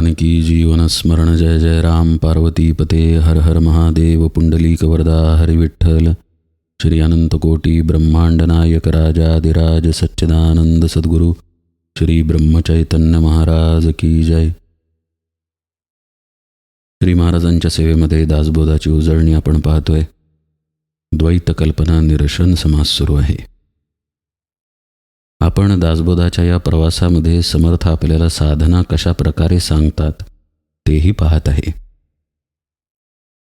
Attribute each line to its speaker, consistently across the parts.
Speaker 1: जानकी जीवन स्मरण जय जय राम पार्वती पते हर हर महादेव पुंडलीक वरदा हरि विठ्ठल श्री अनंत कोटी ब्रह्मांड नायक राजाधिराज सच्चिदानंद सद्गुरु श्री ब्रह्मचैतन्य महाराज की जय. श्री महाराजांच्या सेवेमध्ये दासबोधाची उजळणी आपण पाहतोय. द्वैत कल्पना निरसन समास सुरू आहे. आपण दासबोधाच्या या प्रवासामध्ये समर्थ आपल्याला साधना कशा प्रकारे सांगतात तेही पाहत आहे.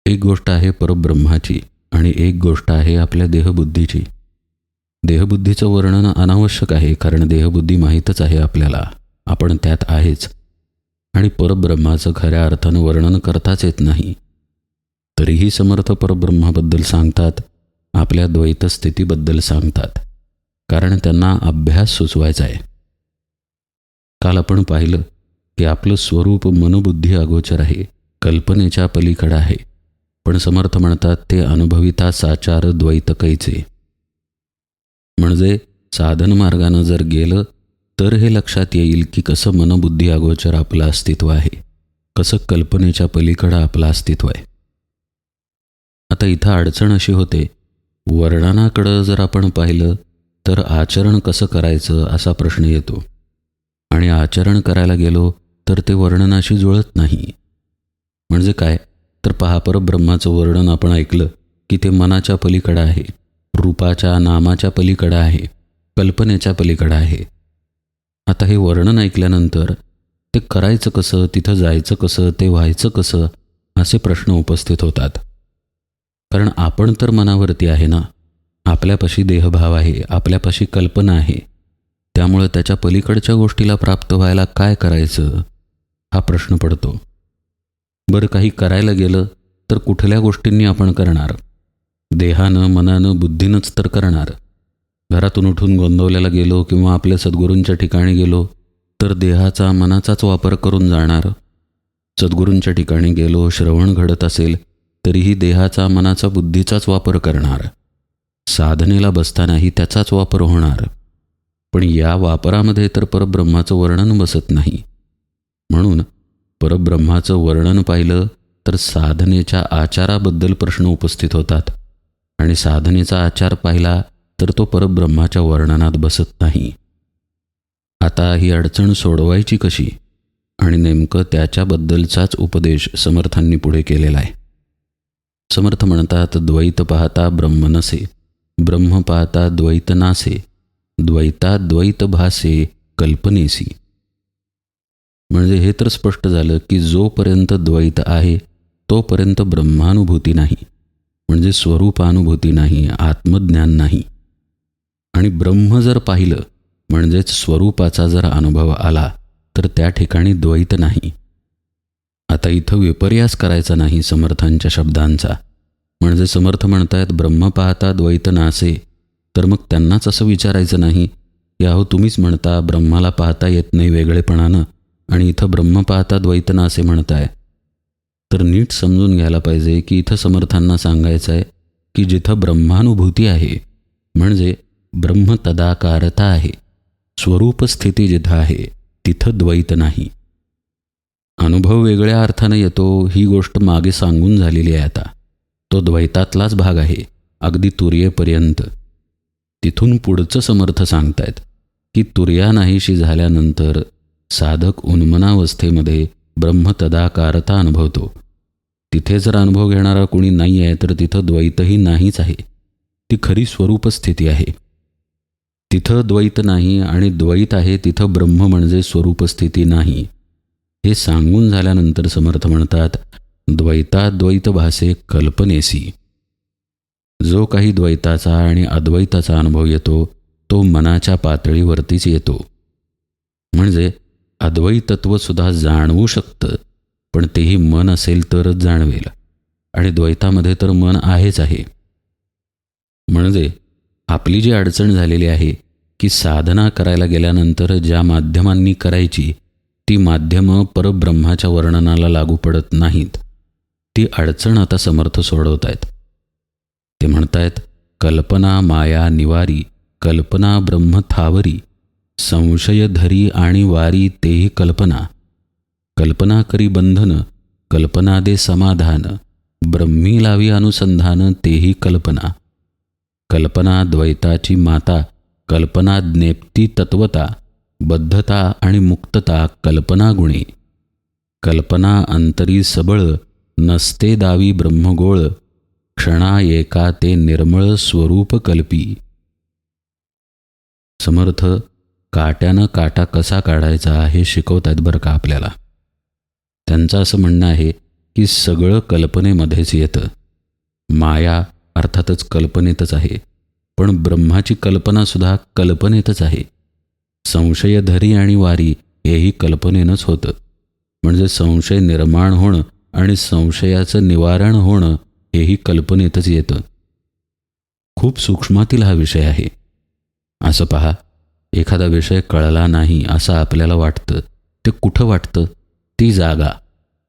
Speaker 1: एक गोष्ट आहे परब्रह्माची आणि एक गोष्ट आहे आपल्या देहबुद्धीची. देहबुद्धीचं वर्णन अनावश्यक आहे, कारण देहबुद्धी माहीतच आहे आपल्याला, आपण त्यात आहेच. आणि परब्रह्माचं खऱ्या अर्थानं वर्णन करताच येत नाही. तरीही समर्थ परब्रह्माबद्दल सांगतात, आपल्या द्वैत स्थितीबद्दल सांगतात, कारण त्यांना अभ्यास सुचवायचा आहे. काल आपण पाहिलं की आपलं स्वरूप मनोबुद्धी अगोचर आहे, कल्पनेच्या पलीकडे आहे. पण समर्थ म्हणतात ते अनुभविता साचार द्वैत कैचे. म्हणजे साधन मार्गानं जर गेलं तर हे लक्षात येईल की कसं मनोबुद्धी अगोचर आपलं अस्तित्व आहे, कसं कल्पनेच्या पलीकडं आपलं अस्तित्व आहे. आता इथं अडचण अशी होते, वर्णनाकडं जर आपण पाहिलं तर आचरण कसं करायचं असा प्रश्न येतो. आणि आचरण करायला गेलो तर ते वर्णनाशी जुळत नाही. म्हणजे काय तर पहा, परब्रह्माचं वर्णन आपण ऐकलं की ते मनाच्या पलीकडं आहे, रूपाच्या नामाच्या पलीकडं आहे, कल्पनेच्या पलीकडं आहे. आता हे वर्णन ऐकल्यानंतर ते करायचं कसं, तिथं जायचं कसं, ते व्हायचं कसं असे प्रश्न उपस्थित होतात. कारण आपण तर मनावरती आहे ना, आपल्यापाशी देहभाव आहे, आपल्यापाशी कल्पना आहे. त्यामुळं त्याच्या पलीकडच्या गोष्टीला प्राप्त व्हायला काय करायचं हा प्रश्न पडतो. बरं, काही करायला गेलं तर कुठल्या गोष्टींनी आपण करणार? देहानं, मनानं, बुद्धीनंच तर करणार. घरातून उठून गोंदवल्याला गेलो किंवा आपल्या सद्गुरूंच्या ठिकाणी गेलो तर देहाचा, मनाचाच वापर करून जाणार. सद्गुरूंच्या ठिकाणी गेलो, श्रवण घडत असेल तरीही देहाचा, मनाचा, बुद्धीचाच वापर करणार. साधनेला बसतानाही त्याचाच वापर होणार. पण या वापरामध्ये तर परब्रह्माचं वर्णन बसत नाही. म्हणून परब्रह्माचं वर्णन पाहिलं तर साधनेच्या आचाराबद्दल प्रश्न उपस्थित होतात, आणि साधनेचा आचार पाहिला तर तो परब्रह्माच्या वर्णनात बसत नाही. आता ही अडचण सोडवायची कशी, आणि नेमकं त्याच्याबद्दलचाच उपदेश समर्थांनी पुढे केलेला आहे. समर्थ म्हणतात, द्वैत पाहता ब्रह्म नसे, ब्रह्म पाहता द्वैत नासे, द्वैता द्वैत भासे कल्पनेसी. म्हणजे हे तर स्पष्ट झालं की जोपर्यंत द्वैत आहे तोपर्यंत ब्रह्मानुभूती नाही, म्हणजे स्वरूपानुभूती नाही, आत्मज्ञान नाही. आणि ब्रह्म जर पाहिलं म्हणजेच स्वरूपाचा जर अनुभव आला तर त्या ठिकाणी द्वैत नाही. आता इथं विपर्यास करायचा नाही समर्थांच्या शब्दांचा. म्हणजे समर्थ म्हणतायत ब्रह्म पाहता द्वैत नासे, तर मग त्यांनाच असं विचारायचं नाही की अहो तुम्हीच म्हणता ब्रह्माला पाहता येत नाही वेगळेपणानं, आणि इथं ब्रह्म पाहता द्वैत नासे म्हणताय. तर नीट समजून घ्यायला पाहिजे की इथं समर्थांना सांगायचं आहे की जिथं ब्रह्मानुभूती आहे, म्हणजे ब्रह्म तदाकारता आहे, स्वरूप स्थिती जिथं आहे तिथं द्वैत नाही. अनुभव वेगळ्या अर्थानं येतो ही गोष्ट मागे सांगून झालेली आहे. आता तो द्वैतातलाच भाग आहे, अगदी तुर्येपर्यंत. तिथून पुढचं समर्थ सांगतायत की तुर्या नाहीशी झाल्यानंतर साधक उन्मनावस्थेमध्ये ब्रह्म तदाकारता अनुभवतो. तिथे जर अनुभव घेणारा कोणी नाही आहे तर तिथं द्वैतही नाहीच आहे, ती खरी स्वरूप स्थिती आहे. तिथं द्वैत नाही आणि द्वैत आहे तिथं ब्रह्म म्हणजे स्वरूप स्थिती नाही. हे सांगून झाल्यानंतर समर्थ म्हणतात, द्वैता द्वैत भासे कल्पनेसी. जो काही द्वैताचा आणि अद्वैताचा अनुभव येतो तो मनाच्या पातळीवरतीच येतो. म्हणजे अद्वैतत्वसुद्धा जाणवू शकतं, पण तेही मन असेल तरच जाणवेल, आणि द्वैतामध्ये तर मन आहेच आहे. म्हणजे आपली जी अडचण झालेली आहे की साधना करायला गेल्यानंतर ज्या माध्यमांनी करायची ती माध्यमं परब्रह्माच्या वर्णनाला लागू पडत नाहीत, ती अडचण आता समर्थ सोडवत आहेत. ते म्हणतायत, कल्पना माया निवारी, कल्पना ब्रह्म थावरी, संशय धरी आणि वारी तेही कल्पना. कल्पना करी बंधन, कल्पना दे समाधान, ब्रह्मी लावी अनुसंधान तेही कल्पना. कल्पना द्वैताची माता, कल्पना ज्ञेप्ती तत्वता, बद्धता आणि मुक्तता कल्पना गुणी. कल्पना अंतरी सबळ, नसते दावी ब्रह्मगोळ, क्षणा एका ते निर्मळ स्वरूप कल्पी. समर्थ काट्यानं काटा कसा काढायचा हे शिकवतात बरं का आपल्याला. त्यांचं असं म्हणणं आहे की सगळं कल्पनेमध्येच येतं. माया अर्थातच कल्पनेतच आहे, पण ब्रह्माची कल्पनासुद्धा कल्पनेतच आहे. संशयधरी आणि वारी हेही कल्पनेनंच होतं. म्हणजे संशय निर्माण होणं आणि संशयाचं निवारण होणं हेही कल्पनेतच येतं. खूप सूक्ष्मातील हा विषय आहे. असं पहा, एखादा विषय कळला नाही असं आपल्याला वाटतं. ते कुठं वाटतं? ती जागा.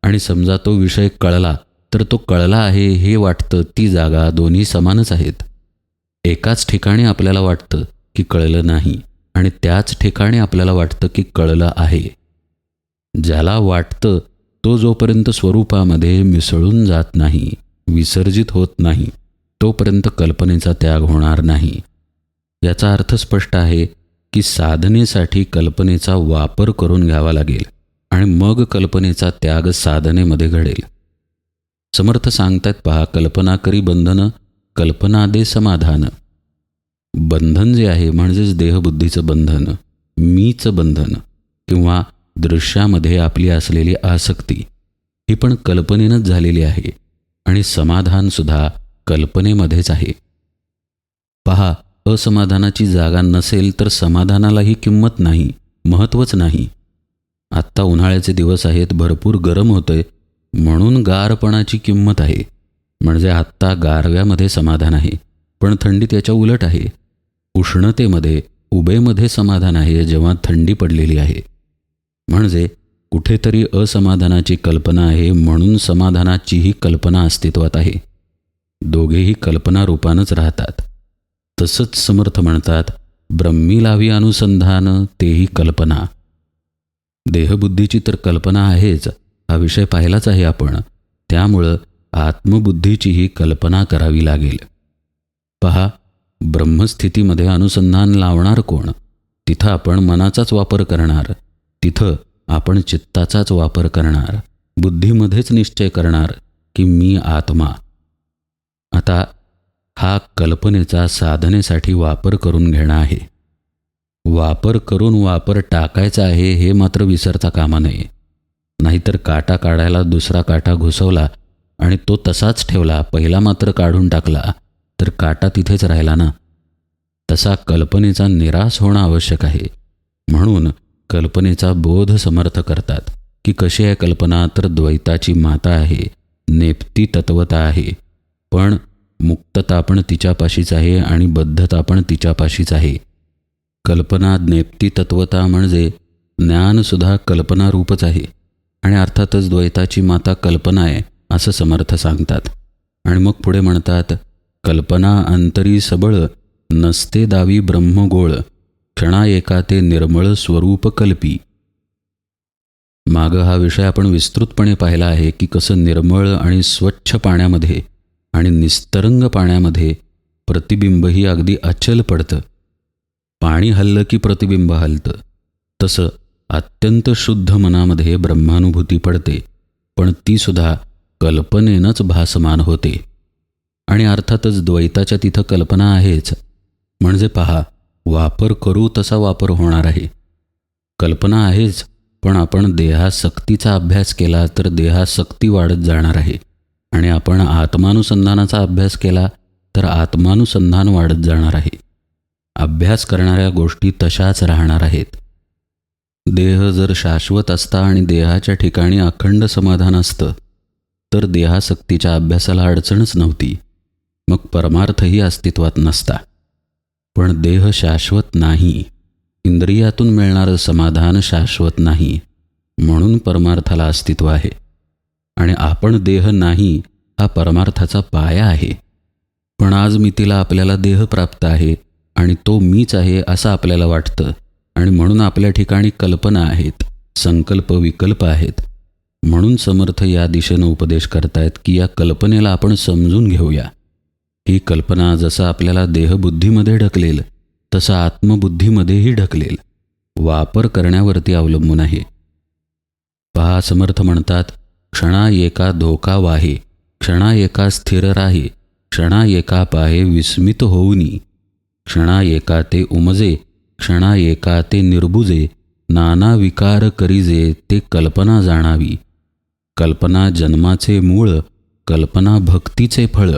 Speaker 1: आणि समजा तो विषय कळला तर तो कळला आहे हे वाटतं, ती जागा दोन्ही समानच आहेत. एकाच ठिकाणी आपल्याला वाटतं की कळलं नाही आणि त्याच ठिकाणी आपल्याला वाटतं की कळलं आहे. ज्याला वाटतं तो जोपर्यंत स्वरूपामध्ये मिसळून जात नाही, विसर्जित होत नाही, तोपर्यंत कल्पनेचा त्याग होणार नाही. याचा अर्थ स्पष्ट आहे की साधनेसाठी कल्पनेचा वापर करून घ्यावा लागेल आणि मग कल्पनेचा त्याग साधनेमध्ये घडेल. समर्थ सांगतात पहा, कल्पना करी बंधन, कल्पना दे समाधान. बंधन जे आहे म्हणजेच देहबुद्धीचं बंधन, मीचं बंधन किंवा दृश्यामध्ये आपली असलेली आसक्ती ही पण कल्पनेनंच झालेली आहे आणि समाधानसुद्धा कल्पनेमध्येच आहे. पहा, असमाधानाची जागा नसेल तर समाधानालाही किंमत नाही, महत्त्वच नाही. आत्ता उन्हाळ्याचे दिवस आहेत, भरपूर गरम होतंय म्हणून गारपणाची किंमत आहे. म्हणजे आत्ता गारव्यामध्ये समाधान आहे, पण थंडीत याच्या उलट आहे. उष्णतेमध्ये, उबेमध्ये समाधान आहे जेव्हा थंडी पडलेली आहे. म्हणजे कुठेतरी असमाधानाची कल्पना आहे म्हणून समाधानाचीही कल्पना अस्तित्वात आहे. दोघेही कल्पनारूपानंच राहतात. तसंच समर्थ म्हणतात, ब्रह्मी लावी अनुसंधान तेही कल्पना. देहबुद्धीची तर कल्पना आहेच, हा विषय पाहिलाच आहे आपण. त्यामुळं आत्मबुद्धीचीही कल्पना करावी लागेल. पहा, ब्रह्मस्थितीमध्ये अनुसंधान लावणार कोण? तिथं आपण मनाचाच वापर करणार, तिथं आपण चित्ताचाच वापर करणार, बुद्धीमध्येच निश्चय करणार की मी आत्मा. आता हा कल्पनेचा साधनेसाठी वापर करून घेणं आहे. वापर करून वापर टाकायचा आहे हे मात्र विसरता कामा नये. नाहीतर काटा काढायला दुसरा काटा घुसवला आणि तो तसाच ठेवला, पहिला मात्र काढून टाकला तर काटा तिथेच राहिला ना. तसा कल्पनेचा निराश होणं आवश्यक आहे. म्हणून कल्पनेचा बोध समर्थ करतात की कशी आहे कल्पना, तर द्वैताची माता आहे, नेपती तत्वता आहे, पण मुक्तता पण तिच्यापाशीच आहे आणि बद्धता पण तिच्यापाशीच आहे. कल्पना ज्ञेप्ती तत्वता म्हणजे ज्ञानसुद्धा कल्पनारूपच आहे आणि अर्थातच द्वैताची माता कल्पना आहे असं समर्थ सांगतात. आणि मग पुढे म्हणतात, कल्पना अंतरी सबळ, नसते दावी ब्रह्मगोळ, क्षणा एका ते निर्मळ स्वरूप कल्पी. मागं हा विषय आपण विस्तृतपणे पाहिला आहे की कसं निर्मळ आणि स्वच्छ पाण्यामध्ये आणि निस्तरंग पाण्यामध्ये प्रतिबिंबही अगदी अचल पडतं. पाणी हललं की प्रतिबिंब हलतं. तसं अत्यंत शुद्ध मनामध्ये ब्रह्मानुभूती पडते, पण तीसुद्धा कल्पनेनंच भासमान होते. आणि अर्थातच द्वैताच्या तिथं कल्पना आहेच. म्हणजे पहा, वापर करू तसा वापर होणार आहे. कल्पना आहेच, पण आपण देहासक्तीचा अभ्यास केला तर देहासक्ती वाढत जाणार आहे आणि आपण आत्मानुसंधानाचा अभ्यास केला तर आत्मानुसंधान वाढत जाणार आहे. अभ्यास करणाऱ्या गोष्टी तशाच राहणार आहेत. देह जर शाश्वत असता आणि देहाच्या ठिकाणी अखंड समाधान असतं तर देहासक्तीच्या अभ्यासाला अडचणच नव्हती, मग परमार्थही अस्तित्वात नसता. पण देह शाश्वत नाही, इंद्रियातून मिळणारं समाधान शाश्वत नाही, म्हणून परमार्थाला अस्तित्व आहे. आणि आपण देह नाही हा परमार्थाचा पाया आहे. पण आज मितीला आपल्याला देह प्राप्त आहे आणि तो मीच आहे असं आपल्याला वाटतं आणि म्हणून आपल्या ठिकाणी कल्पना आहेत, संकल्प विकल्प आहेत म्हणून समर्थ या दिशेनं उपदेश करतायत की या कल्पनेला आपण समजून घेऊया. ही कल्पना जसं आपल्याला देहबुद्धीमध्ये ढकलेल तसं आत्मबुद्धीमध्येही ढकलेल. वापर करण्यावरती अवलंबून आहे. पहा, समर्थ म्हणतात, क्षणा एका धोका वाहे, क्षणा एका स्थिर राहे, क्षणा एका पाहे विस्मित होऊनी, क्षणा एका ते उमजे, क्षणा एका ते निर्बुजे, नाना विकार करीजे ते कल्पना जाणावी. कल्पना जन्माचे मूळ, कल्पना भक्तीचे फळ,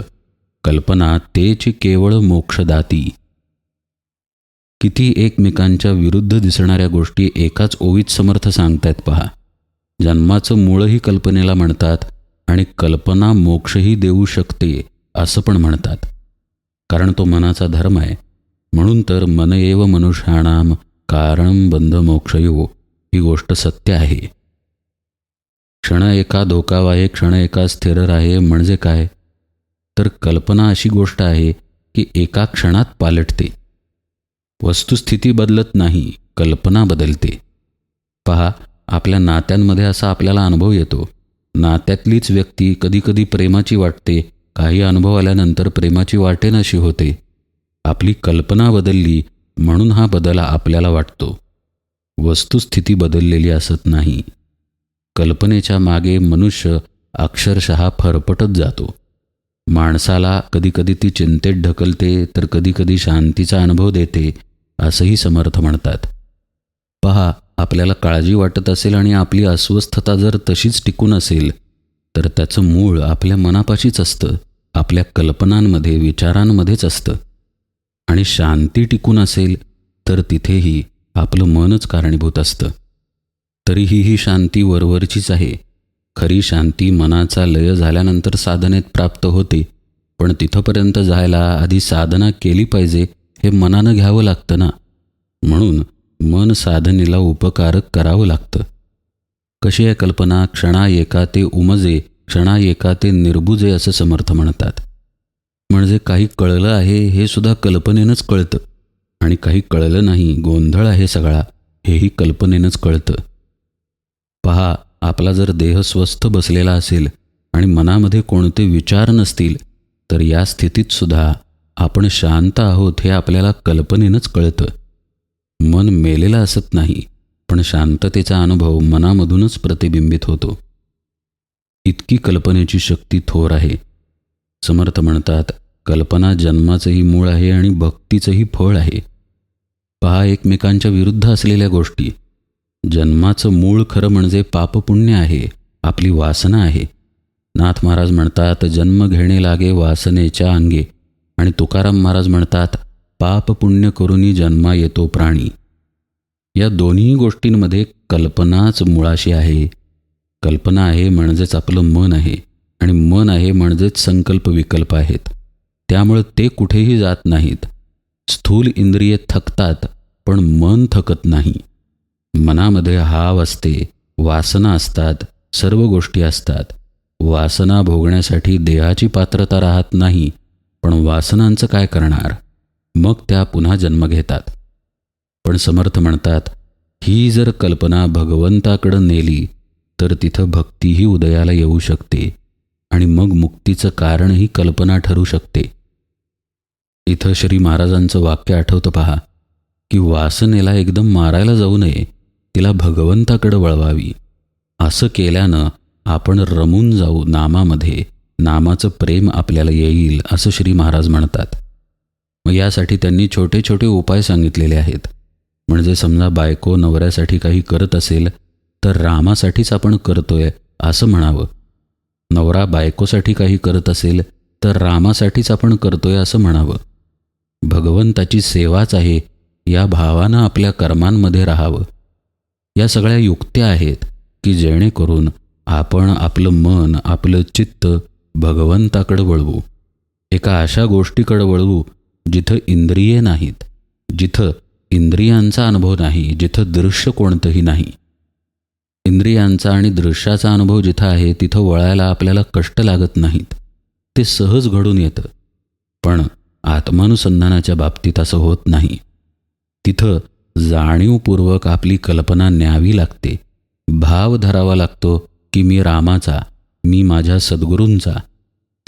Speaker 1: कल्पना तेच केवळ मोक्षदाती. किती एकमेकांच्या विरुद्ध दिसणाऱ्या गोष्टी एकाच ओवीत समर्थ सांगतायत पहा. जन्माचं मूळही कल्पनेला म्हणतात आणि कल्पना मोक्षही देऊ शकते असं पण म्हणतात. कारण तो मनाचा धर्म आहे. म्हणून तर मन एव मनुष्याणाम कारण बंध मोक्षयो ही गोष्ट सत्य आहे. क्षण एका धोका वाहे, क्षण एका स्थिर राहे म्हणजे काय? तर कल्पना अशी गोष्ट आहे की एका क्षणात पालटते. वस्तुस्थिती बदलत नाही, कल्पना बदलते. पहा, आपल्या नात्यांमध्ये असा आपल्याला अनुभव येतो. नात्यातलीच व्यक्ती कधीकधी प्रेमाची वाटते, काही अनुभव आल्यानंतर प्रेमाची वाटेनाशी होते. आपली कल्पना बदलली म्हणून हा बदल आपल्याला वाटतो. वस्तुस्थिती बदललेली असत नाही. कल्पनेच्या मागे मनुष्य अक्षरशः फरफटत जातो. माणसाला कधीकधी ती चिंतेत ढकलते तर कधीकधी शांतीचा अनुभव देते असंही समर्थ म्हणतात. पहा, आपल्याला काळजी वाटत असेल आणि आपली अस्वस्थता जर तशीच टिकून असेल तर त्याचं मूळ आपल्या मनापाशीच असतं, आपल्या कल्पनांमध्ये, विचारांमध्येच असतं. आणि शांती टिकून असेल तर तिथेही आपलं मनच कारणीभूत असतं. तरीही ही शांती वरवरचीच आहे. खरी शांती मनाचा लय झाल्यानंतर साधनेत प्राप्त होते. पण तिथंपर्यंत जायला आधी साधना केली पाहिजे हे मनानं घ्यावं लागतं ना. म्हणून मन साधनेला उपकारक करावं लागतं. कशी आहे कल्पना? क्षणा एका ते उमजे, क्षणा एका ते निर्बुजे असं समर्थ म्हणतात. म्हणजे काही कळलं आहे हे सुद्धा कल्पनेनंच कळतं आणि काही कळलं नाही, गोंधळ आहे सगळा, हेही कल्पनेनंच कळतं. पहा, आपला जर देह स्वस्थ बसलेला असेल आणि मनामध्ये कोणते विचार नसतील तर या स्थितीत सुद्धा आपण शांत आहोत हे आपल्याला कल्पनेनंच कळतं. मन मेलेलं असत नाही, पण शांततेचा अनुभव मनामधूनच प्रतिबिंबित होतो. इतकी कल्पनेची शक्ती थोर आहे. समर्थ म्हणतात, कल्पना जन्माचंही मूळ आहे आणि भक्तीचंही फळ आहे. पहा, एकमेकांच्या विरुद्ध असलेल्या गोष्टी. जन्माचं मूळ खरं म्हणजे पापपुण्य आहे, आपली वासना आहे. नाथ महाराज म्हणतात, जन्म घेणे लागे वासनेच्या अंगे. आणि तुकाराम महाराज म्हणतात, पाप पुण्य करूनी जन्मा येतो प्राणी. या दोन्ही गोष्टींमध्ये कल्पनाच मुळाशी आहे. कल्पना आहे म्हणजेच आपलं मन आहे आणि मन आहे म्हणजेच संकल्प विकल्प आहेत. त्यामुळे ते कुठेही जात नाहीत. स्थूल इंद्रिये थकतात पण मन थकत नाही. मनामध्ये हाव असते, वासना असतात, सर्व गोष्टी असतात. वासना भोगण्यासाठी देहाची पात्रता राहत नाही, पण वासनांचं काय करणार? मग त्या पुन्हा जन्म घेतात. पण समर्थ म्हणतात, ही जर कल्पना भगवंताकडं नेली तर तिथं भक्तीही उदयाला येऊ शकते आणि मग मुक्तीचं कारण ही कल्पना ठरू शकते. इथं श्री महाराजांचं वाक्य आठवतं पहा, की वासनेला एकदम मारायला जाऊ नये, तिला भगवंताकडं वळवावी. असं केल्यानं आपण रमून जाऊ नामामध्ये, नामाचं प्रेम आपल्याला येईल असं श्री महाराज म्हणतात. मग यासाठी त्यांनी छोटे छोटे उपाय सांगितलेले आहेत. म्हणजे समजा बायको नवऱ्यासाठी काही करत असेल तर रामासाठीच आपण करतोय असं म्हणावं. नवरा बायकोसाठी काही करत असेल तर रामासाठीच आपण करतोय असं म्हणावं. भगवंताची सेवाच आहे या भावानं आपल्या कर्मांमध्ये राहावं. या सगळ्या युक्त्या आहेत की जेणेकरून आपण आपलं मन, आपलं चित्त भगवंताकडं वळवू. एका अशा गोष्टीकडं वळवू जिथं इंद्रिये नाहीत, जिथं इंद्रियांचा अनुभव नाही, जिथं दृश्य कोणतंही नाही. इंद्रियांचा आणि दृश्याचा अनुभव जिथं आहे तिथं वळायला आपल्याला कष्ट लागत नाहीत, ते सहज घडून येतं. पण आत्मानुसंधानाच्या बाबतीत असं होत नाही. तिथं जाणीवपूर्वक आपली कल्पना न्यावी लागते, भाव धरावा लागतो की मी रामाचा, मी माझ्या सद्गुरूंचा.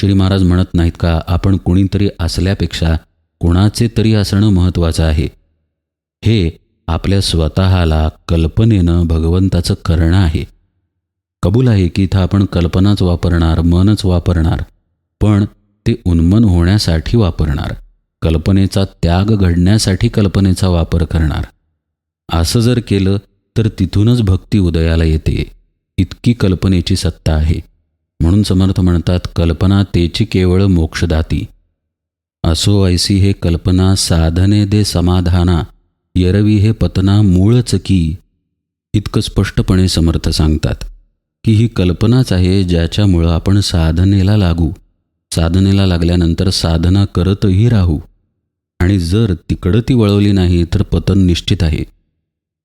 Speaker 1: श्री महाराज म्हणत नाहीत का आपण कुणीतरी असल्यापेक्षा कोणाचे तरी असणं महत्त्वाचं आहे. हे आपल्या स्वतःला कल्पनेनं भगवंताचं करणं आहे. कबूल आहे की इथं आपण कल्पनाच वापरणार, मनच वापरणार, पण ते उन्मन होण्यासाठी वापरणार, कल्पनेचा त्याग घडण्यासाठी कल्पनेचा वापर करणार. असं जर केलं तर तिथूनच भक्ती उदयाला येते. इतकी कल्पनेची सत्ता आहे. म्हणून समर्थ म्हणतात, कल्पना तेची केवळ मोक्षदाती. असो ऐसी हे कल्पना साधने दे समाधाना, यरवी हे पतना मूळच की. इतकं स्पष्टपणे समर्थ सांगतात की ही कल्पनाच आहे ज्याच्यामुळं आपण साधनेला लागू. साधनेला लागल्यानंतर साधना करतही राहू. आणि जर तिकडं ती वळवली नाही तर पतन निश्चित आहे.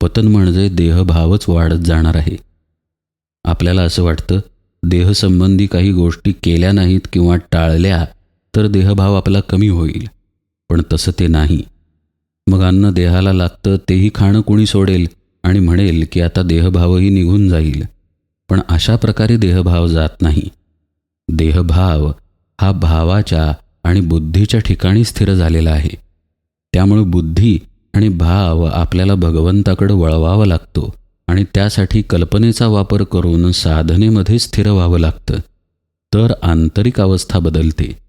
Speaker 1: पतन म्हणजे देहभावच वाढत जाणार आहे. आपल्याला असं वाटतं देहसंबंधी काही गोष्टी केल्या नाहीत किंवा टाळल्या तर देहभाव आपला कमी होईल, पण तसं ते नाही. मग अन्न देहाला लागतं तेही खाणं कोणी सोडेल आणि म्हणेल की आता देहभावही निघून जाईल. पण अशा प्रकारे देहभाव जात नाही. देहभाव हा भावाच्या आणि बुद्धीच्या ठिकाणी स्थिर झालेला आहे. त्यामुळे बुद्धी आणि भाव आपल्याला भगवंताकडे वळवावा लागतो आणि त्यासाठी कल्पनेचा वापर करून साधनेमध्ये स्थिर व्हावं लागतं. तर आंतरिक अवस्था बदलते.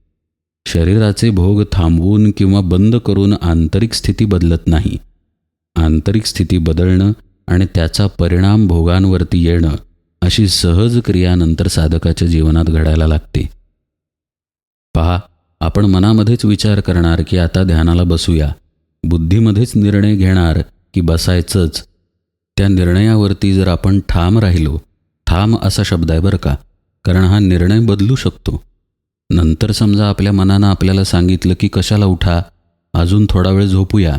Speaker 1: शरीराचे भोग थांबवून किंवा बंद करून आंतरिक स्थिती बदलत नाही. आंतरिक स्थिती बदलणं आणि त्याचा परिणाम भोगांवरती येणं अशी सहज क्रिया नंतर साधकाच्या जीवनात घडायला लागते. पहा, आपण मनामध्येच विचार करणार की आता ध्यानाला बसूया, बुद्धीमध्येच निर्णय घेणार की बसायचंच. त्या निर्णयावरती जर आपण ठाम राहिलो, ठाम असा शब्द आहे बरं का, कारण हा निर्णय बदलू शकतो. नंतर समजा आपल्या मनानं आपल्याला सांगितलं की कशाला उठा, अजून थोडा वेळ झोपूया,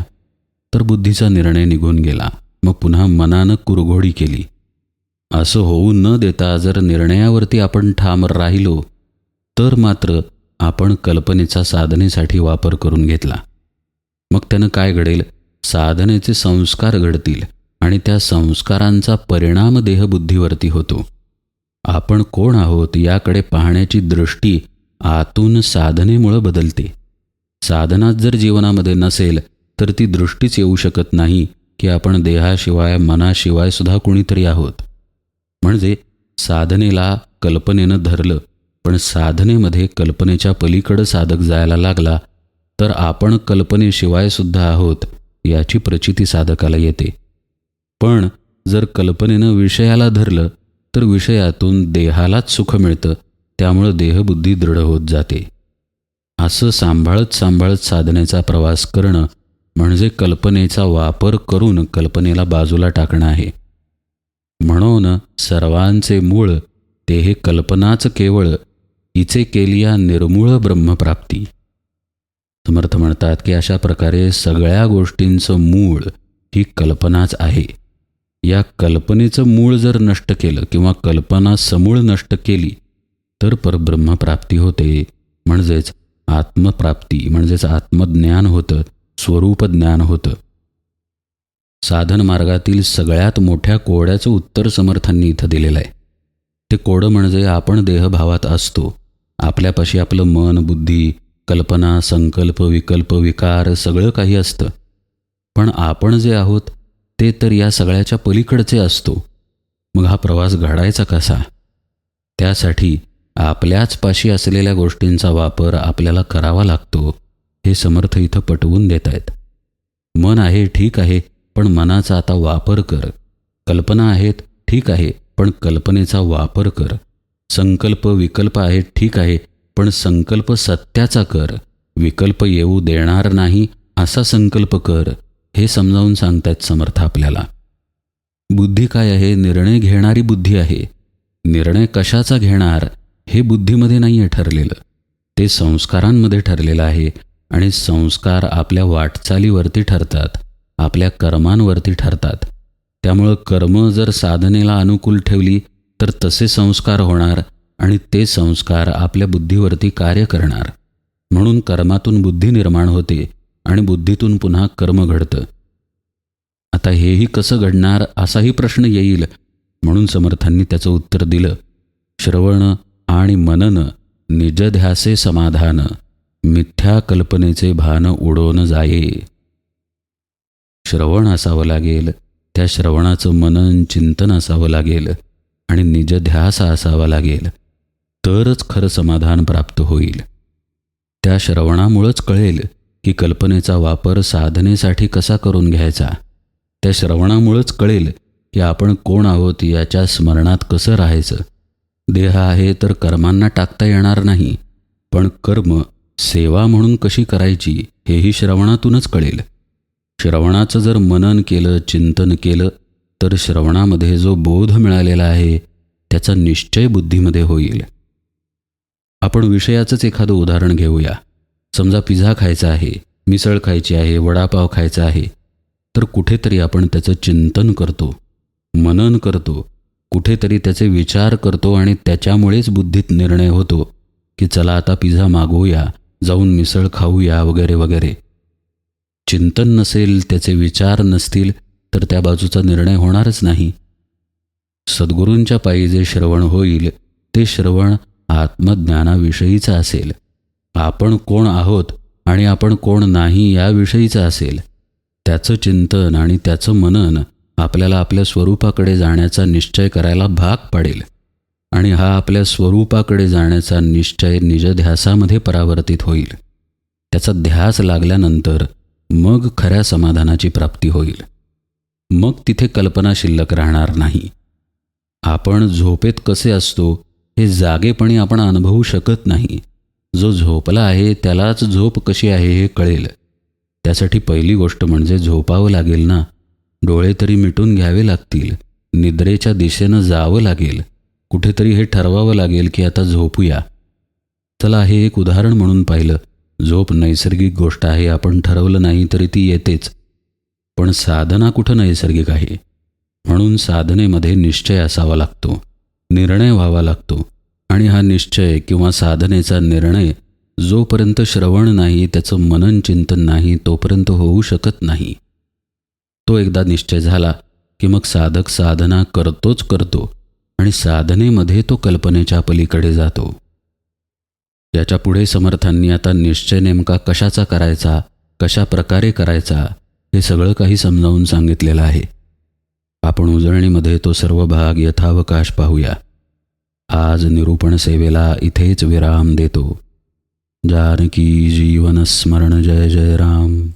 Speaker 1: तर बुद्धीचा निर्णय निघून गेला. मग पुन्हा मनानं कुरघोडी केली. असं होऊ न देता जर निर्णयावरती आपण ठाम राहिलो तर मात्र आपण कल्पनेचा साधनेसाठी वापर करून घेतला. मग त्यानं काय घडेल? साधनेचे संस्कार घडतील आणि त्या संस्कारांचा परिणाम देहबुद्धीवरती होतो. आपण कोण आहोत याकडे पाहण्याची दृष्टी आतून साधनेमुळं बदलते. साधनाच जर जीवनामध्ये नसेल तर ती दृष्टीच येऊ शकत नाही की आपण देहाशिवाय मनाशिवाय सुद्धा कुणीतरी आहोत. म्हणजे साधनेला कल्पनेनं धरलं, पण साधनेमध्ये कल्पनेच्या पलीकडं साधक जायला लागला तर आपण कल्पनेशिवाय सुद्धा आहोत याची प्रचिती साधकाला येते. पण जर कल्पनेनं विषयाला धरलं तर विषयातून देहालाच सुख मिळतं. त्यामुळं देहबुद्धी दृढ होत जाते. असं सांभाळत सांभाळत साधनेचा प्रवास करणं म्हणजे कल्पनेचा वापर करून कल्पनेला बाजूला टाकणं आहे. म्हणून सर्वांचे मूळ ते हे कल्पनाच केवळ, हिचे केलिया निर्मूळ ब्रह्मप्राप्ती. समर्थ म्हणतात की अशा प्रकारे सगळ्या गोष्टींचं मूळ ही कल्पनाच आहे. या कल्पनेचं मूळ जर नष्ट केलं किंवा कल्पना समूळ नष्ट केली तर परब्रह्मप्राप्ती होते. म्हणजेच आत्मप्राप्ती, म्हणजेच आत्मज्ञान होतं, स्वरूप ज्ञान होतं. साधन मार्गातील सगळ्यात मोठ्या कोड्याचं उत्तर समर्थांनी इथं दिलेलं आहे. ते कोडं म्हणजे आपण देहभावात असतो. आपल्यापाशी आपलं मन, बुद्धी, कल्पना, संकल्प, विकल्प, विकार सगळं काही असतं. पण आपण जे आहोत ते तर या सगळ्याच्या पलीकडचे असतो. मग हा प्रवास घडायचा कसा? त्यासाठी आपल्याच पाशी असलेल्या गोष्टींचा वापर आपल्याला करावा लागतो. हे समर्थ इथं पटवून देत आहेत. मन आहे ठीक आहे, पण मनाचा आता वापर कर. कल्पना आहेत ठीक आहे, पण कल्पनेचा वापर कर. संकल्प विकल्प आहेत ठीक आहे, पण संकल्प सत्याचा कर. विकल्प येऊ देणार नाही असा संकल्प कर. हे समजावून सांगतायत समर्थ आपल्याला. बुद्धी काय आहे? निर्णय घेणारी बुद्धी आहे. निर्णय कशाचा घेणार हे बुद्धीमध्ये नाही आहे ठरलेलं, ते संस्कारांमध्ये ठरलेलं आहे. आणि संस्कार आपल्या वाटचालीवरती ठरतात, आपल्या कर्मांवरती ठरतात. त्यामुळं कर्म जर साधनेला अनुकूल ठेवली तर तसे संस्कार होणार आणि ते संस्कार आपल्या बुद्धीवरती कार्य करणार. म्हणून कर्मातून बुद्धी निर्माण होते आणि बुद्धीतून पुन्हा कर्म घडतं. आता हेही कसं घडणार असाही प्रश्न येईल. म्हणून समर्थांनी त्याचं उत्तर दिलं श्रवण आणि मनन निजध्यासे समाधान, मिथ्या कल्पनेचे भान उडवून जाये. श्रवण असावं लागेल, त्या श्रवणाचं मनन चिंतन असावं लागेल आणि निजध्यास असावा लागेल, तरच खरं समाधान प्राप्त होईल. त्या श्रवणामुळंच कळेल की कल्पनेचा वापर साधनेसाठी कसा करून घ्यायचा. त्या श्रवणामुळंच कळेल की आपण कोण आहोत, याच्या स्मरणात कसं राहायचं. देह आहे तर कर्मांना टाकता येणार नाही, पण कर्म सेवा म्हणून कशी करायची हेही श्रवणातूनच कळेल. श्रवणाचं जर मनन केलं, चिंतन केलं, तर श्रवणामध्ये जो बोध मिळालेला आहे त्याचा निश्चय बुद्धीमध्ये होईल. आपण विषयाचंच एखादं उदाहरण घेऊया. समजा पिझ्झा खायचा आहे, मिसळ खायची आहे, वडापाव खायचा आहे, तर कुठेतरी आपण त्याचं चिंतन करतो, मनन करतो, कुठेतरी त्याचे विचार करतो आणि त्याच्यामुळेच बुद्धीत निर्णय होतो की चला आता पिझ्झा मागवूया, जाऊन मिसळ खाऊया वगैरे वगैरे. चिंतन नसेल, त्याचे विचार नसतील, तर त्या बाजूचा निर्णय होणारच नाही. सद्गुरूंच्या पायी जे श्रवण होईल ते श्रवण आत्मज्ञानाविषयीचं असेल. आपण कोण आहोत आणि आपण कोण नाही याविषयीचं असेल. त्याचं चिंतन आणि त्याचं मनन आपल्याला आपल्या स्वरूपाकडे जाण्याचा निश्चय करायला भाग पाडेल आणि हा आपल्या स्वरूपाकडे जाण्याचा निश्चय निजध्यासामध्ये परावर्तित होईल. त्याचा ध्यास लागल्यानंतर मग खऱ्या समाधानाची प्राप्ती होईल. मग तिथे कल्पना शिल्लक राहणार नाही. आपण झोपेत कसे असतो हे जागेपणी आपण अनुभवू शकत नाही. जो झोपला आहे त्यालाच झोप कशी आहे हे कळेल. त्यासाठी पहिली गोष्ट म्हणजे झोपावं लागेल ना. डोळे तरी मिटून घ्यावे लागतील, निद्रेच्या दिशेनं जावं लागेल, कुठेतरी हे ठरवावं लागेल की आता झोपूया. चला, हे एक उदाहरण म्हणून पाहिलं. झोप नैसर्गिक गोष्ट आहे, आपण ठरवलं नाही तरी ती येतेच. पण साधना कुठं नैसर्गिक आहे. म्हणून साधनेमध्ये निश्चय असावा लागतो, निर्णय व्हावा लागतो. आणि हा निश्चय किंवा साधनेचा निर्णय जोपर्यंत श्रवण नाही, त्याचं मनन चिंतन नाही, तोपर्यंत होऊ शकत नाही. तो एकदा निश्चय झाला की मग साधक साधना करतोच करतो आणि साधनेमध्ये तो कल्पनेच्या पलीकडे जातो. याच्या पुढे समर्थांनी आता निश्चय नेमका कशाचा करायचा, कशा प्रकारे करायचा, हे सगळं काही समजावून सांगितलेलं आहे. आपण उजळणीमध्ये तो सर्व भाग यथावकाश पाहूया. आज निरूपण सेवेला इथेच विराम देतो. जानकी जीवन स्मरण. जय जय राम.